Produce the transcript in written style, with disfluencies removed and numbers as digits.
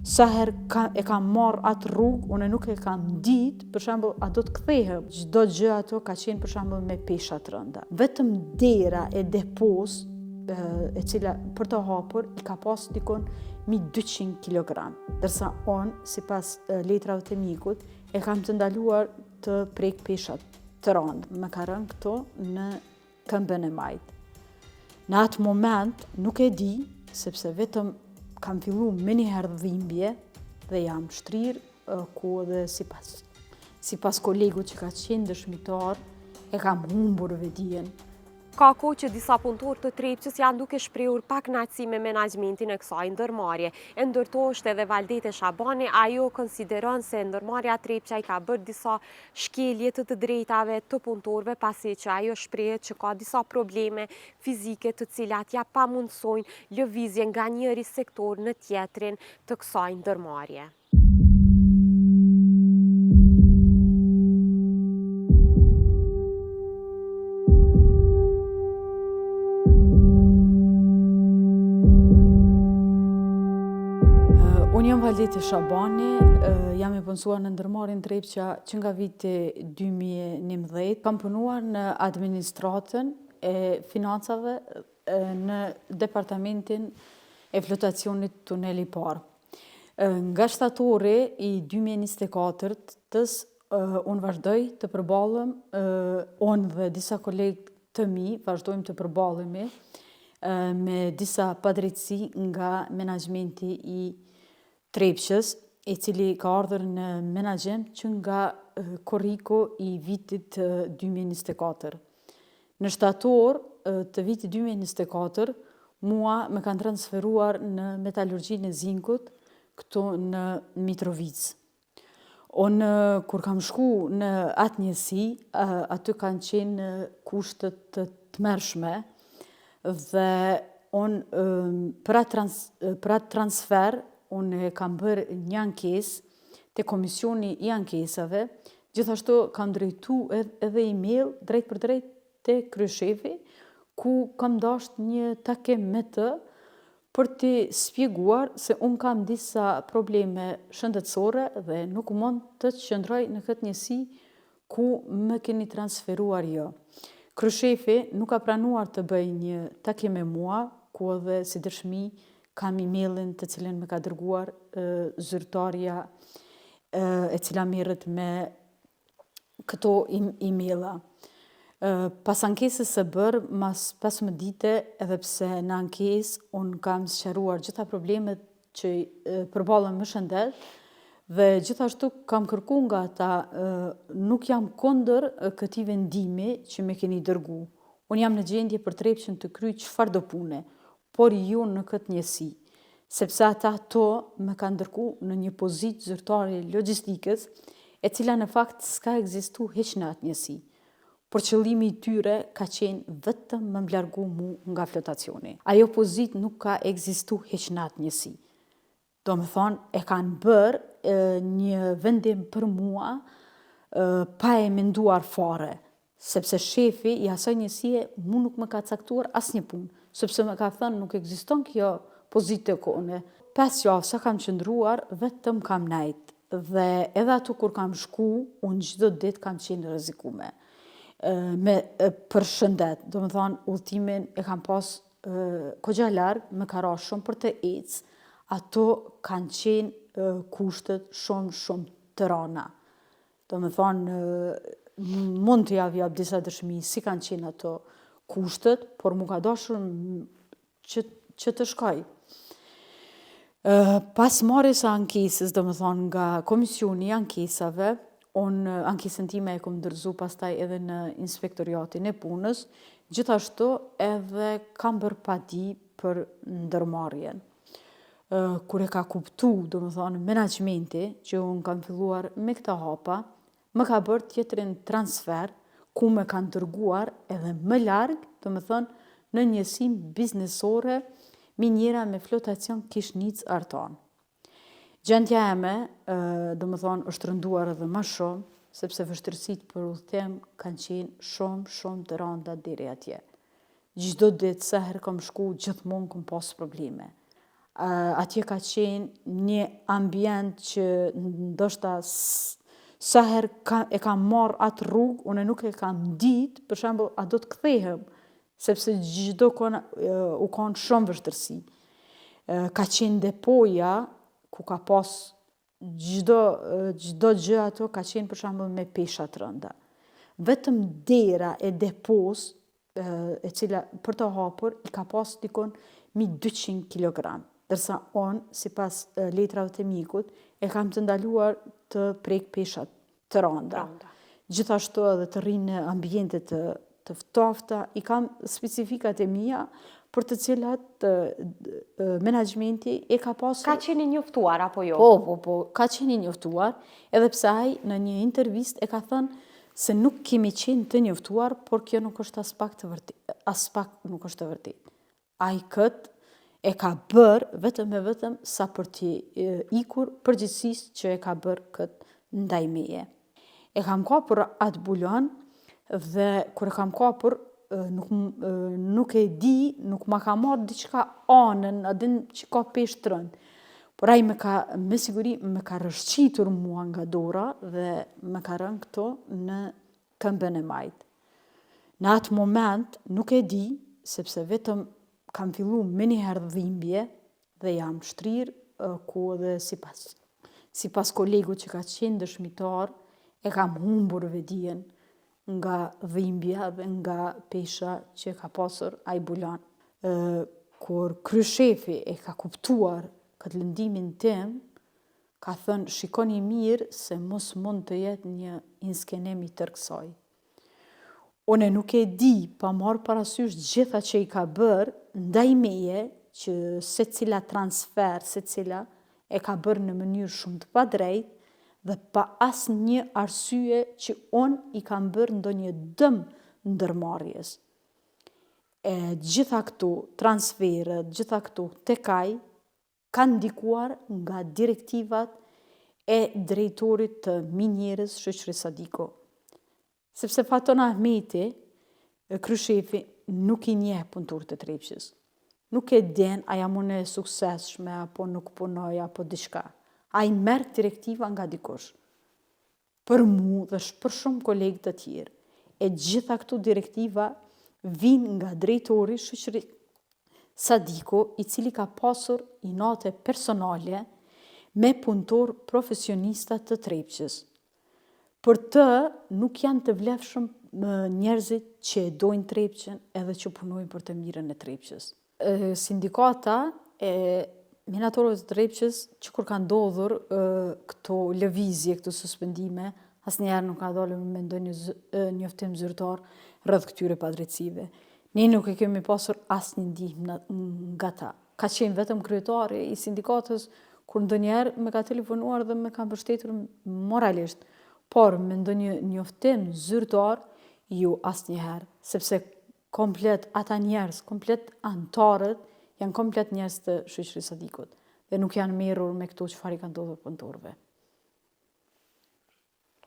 sa herë e kam marrë atë rrugë, unë nuk e kam ditë, për shembull, a do të kthehem. Çdo gjë ato ka qenë për shembull me pesha të rënda. Vetëm dera e depos, e cila për të hapur i ka pas dikon 1200 kg. Dërsa unë, sipas letrave të mikut, e kam të ndaluar të prek peshat të rënda. Më ka rënë këto në këmbën e majt. Në atë moment nuk e di, sepse vetëm kam fillu me njëherë dhimbje dhe jam shtrirë, ku edhe sipas kolegu që ka qenë dëshmitar, e kam humbur vetdijen. Ka kohë që disa punëtorë të Trepçës janë duke shprehur pakënaqësi me menaxhmentin e kësaj ndërmarrje. E ndërtohet edhe Valdete Shabani, ajo konsideron se ndërmarrja Trepça i ka bërë disa shkelje të drejtave të punëtorëve, pasi që ajo shprehet që ka disa probleme fizike të cilat ja pamundsojnë lëvizje nga njëri sektor në tjetrin të kësaj ndërmarrje. Unë jam Valdete Shabani, jam e punësuar në ndërmarrjen Trepça që nga viti 2011. Kam punuar në administratën e financave në departamentin e flotacionit tuneli parë. Nga shtatori i 2024-tës, unë vazhdoj të përballem, unë dhe disa kolegë të mi vazhdojmë të përballemi me disa padrejtësi nga menaxhmenti i Trepçës, i cili ka ardhur në menaxhem që nga korriku i vitit 2024. Në shtator të vitit 2024, mua më kanë transferuar në metalurgjinë e zinkut këtu në Mitrovic. Unë kur kam shku në atë njësi, aty kanë qenë kushtet të tmerrshme dhe unë për atë transfer unë kam bërë një ankesë te komisioni i ankesave, gjithashtu kam drejtu edhe email drejt për drejt te kryeshefi, ku kam dashur një takim me të për t'i shpjeguar se unë kam disa probleme shëndetësore dhe nuk mund të qëndroj në këtë njësi ku më keni transferuar jo. Kryeshefi nuk ka pranuar të bëj një takim me mua, ku edhe si dëshmi kam emailin të cilin më ka dërguar zyrtarja e cila merret me këto emaila. Pas ankesës së bërë, mas 15 dite, edhe pse në ankesë unë kam sqaruar gjitha problemet që përballem më shëndet, dhe gjithashtu kam kërkuar nga ata, nuk jam kundër këtij vendimi që më keni dërgu. Unë jam në gjendje për Trepçën të kryej çfarë do pune, por ju në këtë njësi, sepse ata më kanë ndërku në një pozitë zyrtare logjistikës, e cila në fakt s'ka ekzistu hiç në atë njësi. Por qëllimi i tyre ka qenë vetëm më largu mu nga flotacioni. Ajo pozitë nuk ka ekzistu hiç në atë njësi. Do më thonë, e kanë bërë një vendim për mua pa e menduar fare, sepse shefi i asaj njësie mu nuk më ka caktuar asnjë punë, sepse më ka thënë nuk ekziston kjo pozitë e kone. 5 javë sa kam qëndruar, vetëm kam nejt. Dhe edhe atu kur kam shku, unë çdo ditë kam qenë rrezikume. Për shëndet, do më thonë, udhëtimin e kam pas kogja larg, më ka ra shumë për të ecë, ato kanë qenë kushtet shumë të rana. Do më thonë, mund të jap disa dëshmi si kanë qenë ato kushtet, por mu ka dashur që të shkoj. Pas marrjes së ankesës, do më thonë, nga komisioni i ankesave, unë ankesën time e kom ndërzu pastaj edhe në inspektoriatin e punës, gjithashtu edhe kam bërë padi për ndërmarrjen. Kur e ka kuptu, do më thonë, menaxhmenti, që unë kam filluar me këta hapa, më ka bërë tjetrin transfer, ku më kanë dërguar edhe më larg, do më thonë, në njësim biznesore minjera me flotacion Kishnic Artan. Gjendja eme, do më thonë, është rënduar edhe më shumë, sepse vështirësitë për udhëtim kanë qenë shumë të rënda deri atje. Çdo ditë sa herë kam shku, gjithmonë kam pas probleme. atje ka qenë një ambient që ndoshta sa herë e kam marrë atë rrugë, unë nuk e kam ditë, për shembull, a do të kthehem, sepse çdo kohë u kanë shumë vështirësi. Ka qenë depoja ku ka pas çdo gjë ato ka qenë për shembull me pesha të rënda. Vetëm dera e depos, e cila për të hapur i ka pas dikon 200 kg. Dërsa unë, sipas letrave të mjekut, e kam të ndaluar të prek peshat të rënda. Gjithashtu edhe të rrinë në ambiente të ftofta, i kam specifikat e mia për të cilat menaxhmenti e ka pasur. Ka qenë i njoftuar apo jo? Po, ka qenë i njoftuar, edhe pse ai në një intervistë e ka thënë se nuk kemi qenë të njoftuar, por kjo nuk është as pak nuk është të vërtetë. Ai këtë e ka bërë vetëm sa për t'i ikur përgjithsisht që e ka bërë këtë ndaj meje. E kam kapur atë bulon dhe kur e kam kapur nuk e di, nuk ma ka marrë diçka anën, a din që ka peshë të rëndë. Por ai me siguri me ka rëshqitur mua nga dora dhe me ka rënë këto në këmbën e majtë. Në atë moment nuk e di, sepse vetëm kam fillu me njëherë dhimbje dhe jam shtrirë ku edhe sipas kolegu që ka qenë dëshmitar, e kam humbur vedijen nga dhimbja dhe nga pesha që ka pasur ai bulon. Kur kryeshefi e ka kuptuar këtë lëndimin tim, ka thënë shikoni mirë se mos mund të jetë një inskenem i tërë kësaj. Unë nuk e di pa marrë parasysh gjitha që i ka bërë ndaj meje që secila transfer, secila e ka bërë në mënyrë shumë të padrejtë dhe pa asnjë arsye që unë i kam bërë ndonjë dëm ndërmarrjes. Gjitha këtu transferët, gjitha këtu tek ai kanë ndikuar nga direktivat e drejtorit të minjerës Shoqërisë Sadiko. Sepse Faton Ahmeti, kryeshefi, nuk i njeh punëtorët e Trepçës. Nuk e din a jam unë e suksesshme apo nuk punoj apo diçka. Ai merr direktiva nga dikush. Për mu dhe për shumë kolegë të tjerë. E gjitha këtu direktiva vinë nga drejtori Shoqërisë Sadiko, i cili ka pasur inate personale me punëtor profesionista të Trepçës. Për të nuk janë të vlefshëm njerëzit që e dojnë Trepçën edhe që punojnë për të mirën e Trepçës. Sindikata e minatorëve të Trepçës që kur ka ndodhur këto lëvizje, këto suspendime, asnjëherë nuk ka dalë me ndonjë njoftim zyrtar rreth këtyre padrejtësive. Ne nuk e kemi pasur asnjë ndihmë nga ta. Ka qenë vetëm kryetari i sindikatës kur ndonjëherë më ka telefonuar dhe më ka mbështetur moralisht, por me ndonjë njoftim zyrtar, jo asnjëherë, sepse komplet ata njerëz, komplet antarët, janë komplet njerëz të Shoqërisë Sadikut dhe nuk janë merrur me këto çfarë i ka ndodhur punëtorëve.